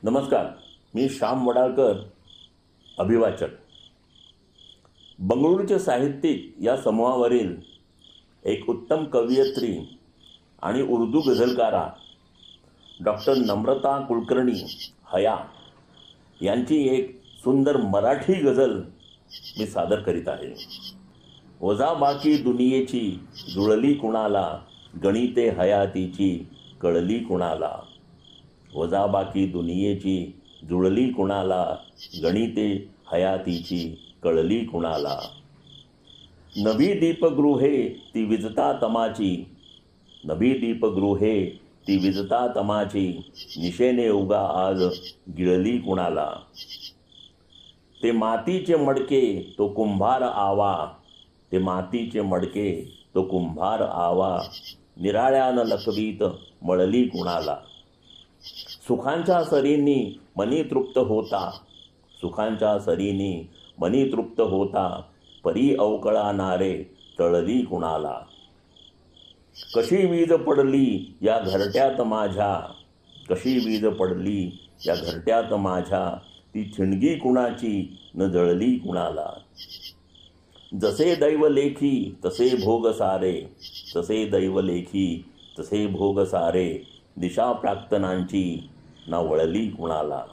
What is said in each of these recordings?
नमस्कार, मी श्याम वडाळकर, अभिवाचक. बंगळुरूचे साहित्यिक या समूहावरील एक उत्तम कवयित्री आणि उर्दू गझलकारा डॉक्टर नम्रता कुलकर्णी हया यांची एक सुंदर मराठी गझल मी सादर करीत आहे. वजाबाकी दुनियेची जुळली कुणाला, गणिते हयातीची कळली कुणाला. वजाबाकी दुनियेची जुळली कुणाला, गणिते हयातीची कळली कुणाला. नवी दीपगृहे ती विजता तमाची, नवी दीपगृहे ती विजता तमाची, निशेने उगा आज गिळली कुणाला. ते मातीचे मडके तो कुंभार आवा, ते मातीचे मडके तो कुंभार आवा, निराळ्यानं लखवीत मळली कुणाला. सुखांच्या सरींनी मनी तृप्त होता, सुखांच्या सरींनी मनी तृप्त होता, परी अवकळा नारे तळली कुणाला. कशी वीज पडली या घरट्यात माझ्या, कशी वीज पडली या घरट्यात माझ्या, ती ठिणगी कुणाची न जळली कुणाला. जसे दैव लेखी तसे भोग सारे, तसे दैव लेखी तसे भोग सारे, दिशा प्राक्तनांची ना वळली कुणाला.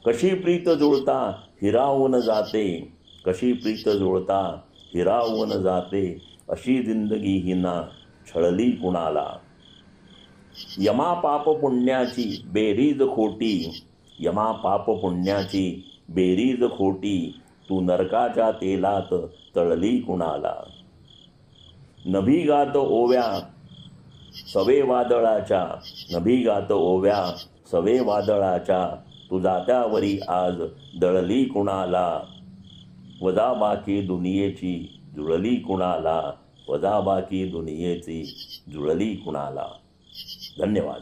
कशी प्रीत जुळता हिरावून जाते, कशी प्रीत जुळता हिरावून जाते, अशी जिंदगी ही ना छळली कुणाला. यमा पाप पुण्याची बेरीज खोटी, यमा पाप पुण्याची बेरीज खोटी, तू नरकाच्या तेलात तळली कुणाला. नभिगात ओव्या सवे वादळाच्या, नभिगात ओव्या सवे वादळाच्या, तू जात्यावरी आज दळली कुणाला. वजाबाकी दुनियेची जुळली कुणाला, वजाबाकी दुनियेची जुळली कुणाला. धन्यवाद.